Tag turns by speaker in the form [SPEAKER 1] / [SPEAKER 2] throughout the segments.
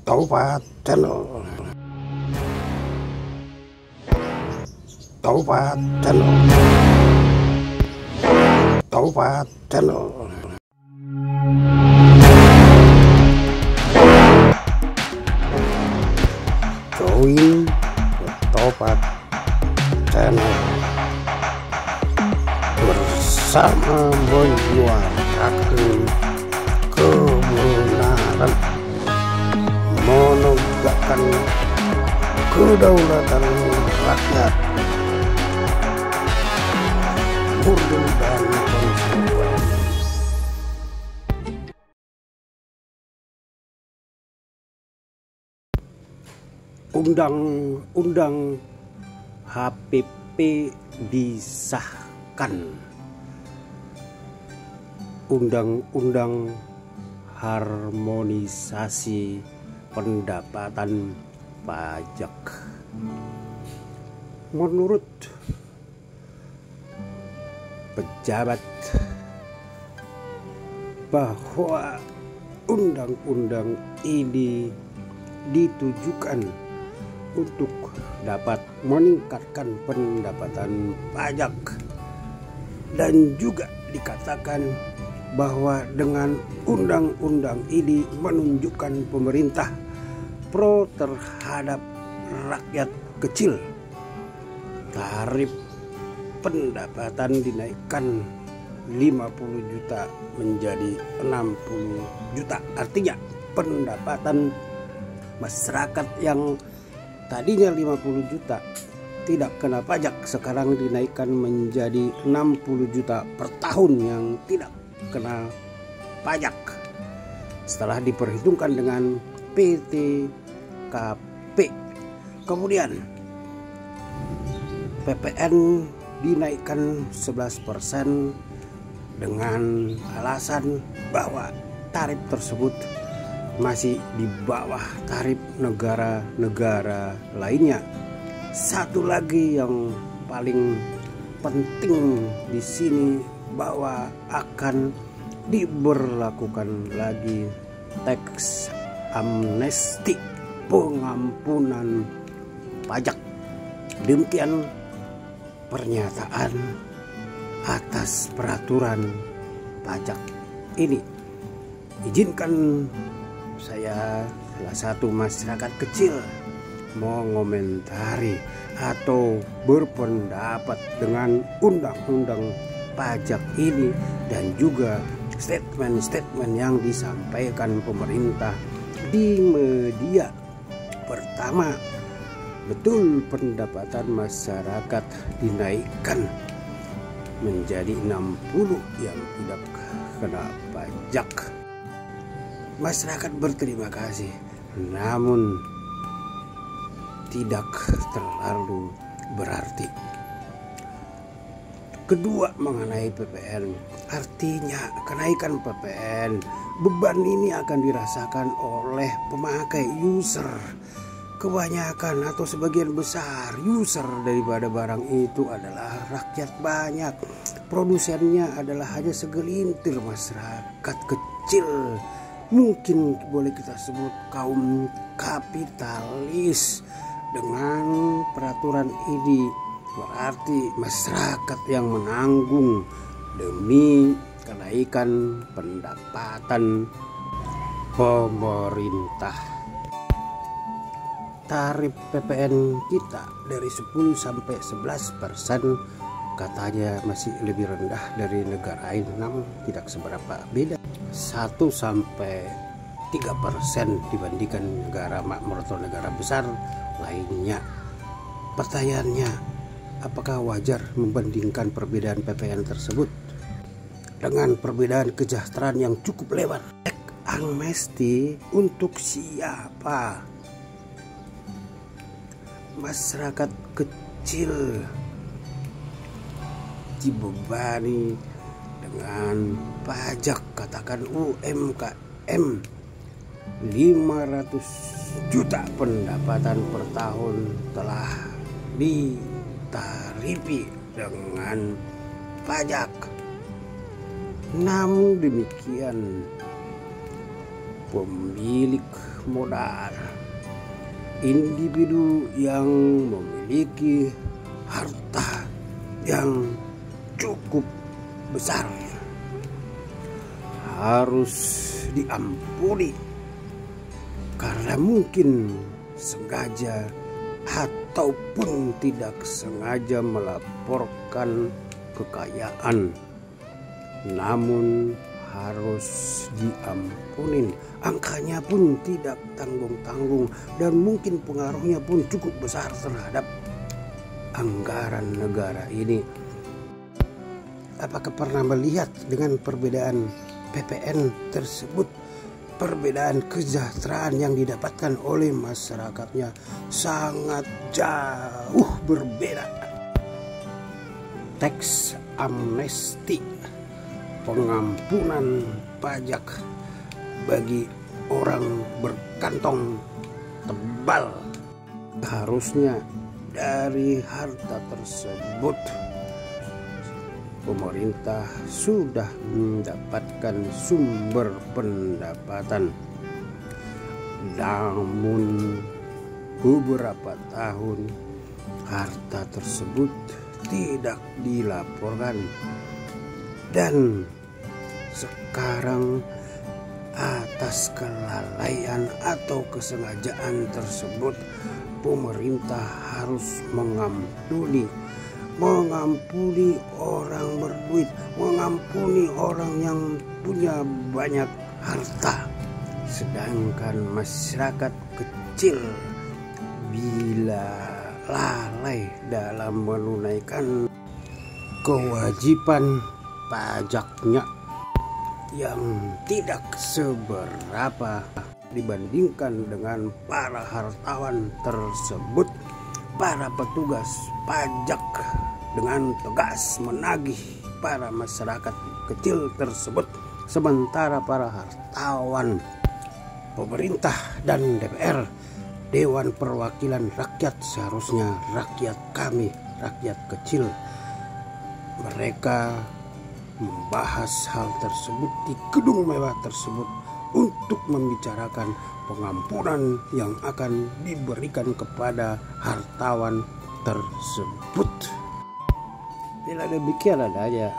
[SPEAKER 1] Taubat Channel. Taubat Channel. Taubat Channel. Join Taubat Channel bersama menyuarakan kebenaran, menegakkan kedaulatan rakyat, murni dan konsekuen. Undang-undang HPP disahkan. Undang-undang harmonisasi pendapatan pajak. Menurut pejabat bahwa undang-undang ini ditujukan untuk dapat meningkatkan pendapatan pajak, dan juga dikatakan bahwa dengan undang-undang ini menunjukkan pemerintah pro terhadap rakyat kecil. Tarif pendapatan dinaikkan 50 juta menjadi 60 juta. Artinya pendapatan masyarakat yang tadinya 50 juta tidak kena pajak sekarang dinaikkan menjadi 60 juta per tahun yang tidak kena pajak setelah diperhitungkan dengan PTKP. Kemudian PPN dinaikkan 11% dengan alasan bahwa tarif tersebut masih di bawah tarif negara-negara lainnya. Satu lagi yang paling penting di sini bahwa akan diberlakukan lagi tax amnesty, pengampunan pajak. Demikian pernyataan atas peraturan pajak ini. Izinkan saya, salah satu masyarakat kecil, mengomentari atau berpendapat dengan undang-undang pajak ini dan juga statement-statement yang disampaikan pemerintah di media. Pertama, betul pendapatan masyarakat dinaikkan menjadi 60 yang tidak kena pajak. Masyarakat berterima kasih, namun tidak terlalu berarti. Kedua, mengenai PPN, artinya kenaikan PPN, beban ini akan dirasakan oleh pemakai user. Kebanyakan atau sebagian besar user daripada barang itu adalah rakyat banyak. Produsennya adalah hanya segelintir masyarakat kecil. Mungkin boleh kita sebut kaum kapitalis. Dengan peraturan ini berarti masyarakat yang menanggung demi kenaikan pendapatan pemerintah. Tarif PPN kita dari 10 sampai 11% katanya masih lebih rendah dari negara lain, namun tidak seberapa beda. 1 sampai 3% dibandingkan negara makmur atau negara besar lainnya. Pertanyaannya, apakah wajar membandingkan perbedaan PPN tersebut dengan perbedaan kesejahteraan yang cukup lebar? Amnesti untuk siapa? Masyarakat kecil dibebani dengan pajak, katakan UMKM 500 juta pendapatan per tahun telah ditarifi dengan pajak. Namun demikian, pemilik modal. Individu yang memiliki harta yang cukup besar harus diampuni karena mungkin sengaja ataupun tidak sengaja melaporkan kekayaan, namun harus diampunin. Angkanya pun tidak tanggung-tanggung dan mungkin pengaruhnya pun cukup besar terhadap anggaran negara ini. Apakah pernah melihat dengan perbedaan PPN tersebut, perbedaan kesejahteraan yang didapatkan oleh masyarakatnya sangat jauh berbeda. Teks amnesti, pengampunan pajak bagi orang berkantong tebal, harusnya dari harta tersebut pemerintah sudah mendapatkan sumber pendapatan. Namun beberapa tahun harta tersebut tidak dilaporkan, dan sekarang atas kelalaian atau kesengajaan tersebut pemerintah harus mengampuni orang berduit, mengampuni orang yang punya banyak harta. Sedangkan masyarakat kecil bila lalai dalam menunaikan kewajiban pajaknya yang tidak seberapa dibandingkan dengan para hartawan tersebut, para petugas pajak dengan tegas menagih para masyarakat kecil tersebut, sementara para hartawan, pemerintah dan DPR, Dewan Perwakilan Rakyat, seharusnya rakyat kami, rakyat kecil, mereka membahas hal tersebut di gedung mewah tersebut untuk membicarakan pengampunan yang akan diberikan kepada hartawan tersebut. Bila demikian adanya,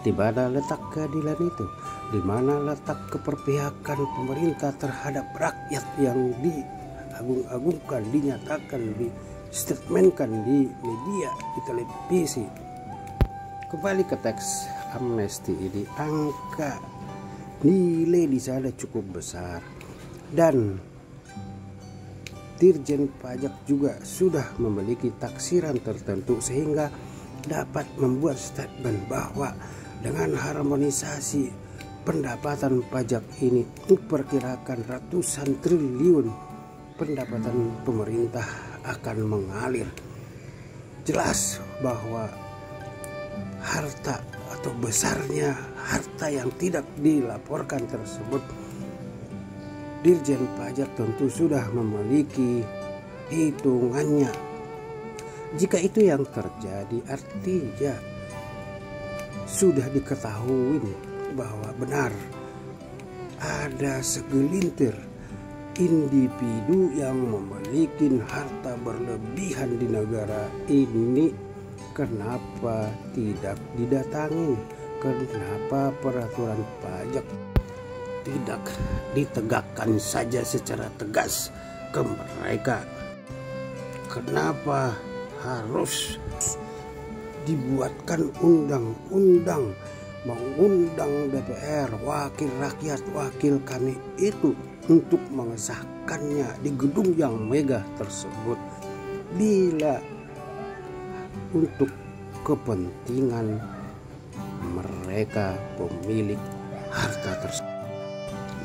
[SPEAKER 1] di mana letak keadilan itu? Di mana letak keperpihakan pemerintah terhadap rakyat yang diagung-agungkan, dinyatakan, distatementkan di media, di televisi? Kembali ke teks amnesti ini, angka nilai di sana cukup besar, dan Dirjen Pajak juga sudah memiliki taksiran tertentu sehingga dapat membuat statement bahwa dengan harmonisasi pendapatan pajak ini diperkirakan ratusan triliun pendapatan pemerintah akan mengalir. Jelas bahwa harta atau besarnya harta yang tidak dilaporkan tersebut, Dirjen Pajak tentu sudah memiliki hitungannya. Jika itu yang terjadi, artinya sudah diketahui bahwa benar ada segelintir individu yang memiliki harta berlebihan di negara ini. Kenapa tidak didatangi? Kenapa peraturan pajak tidak ditegakkan saja secara tegas ke mereka? Kenapa harus dibuatkan undang-undang mengundang DPR, wakil rakyat, wakil kami itu untuk mengesahkannya di gedung yang megah tersebut, bila untuk kepentingan mereka pemilik harta tersebut.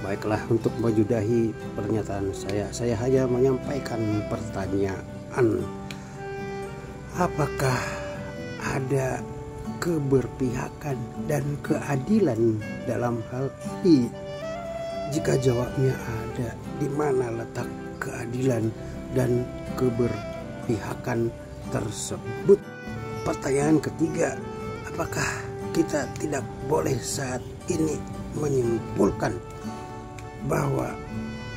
[SPEAKER 1] Baiklah, untuk menyudahi pernyataan saya hanya menyampaikan pertanyaan: apakah ada keberpihakan dan keadilan dalam hal ini? Jika jawabnya ada, di mana letak keadilan dan keberpihakan tersebut? Pertanyaan ketiga, apakah kita tidak boleh saat ini menyimpulkan bahwa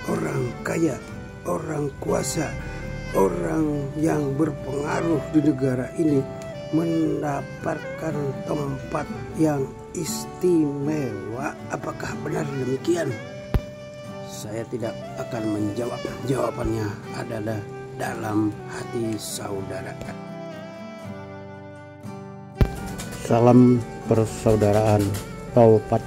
[SPEAKER 1] orang kaya, orang kuasa, orang yang berpengaruh di negara ini mendapatkan tempat yang istimewa. Apakah benar demikian? Saya tidak akan menjawab. Jawabannya adalah dalam hati saudara. Salam persaudaraan, taubat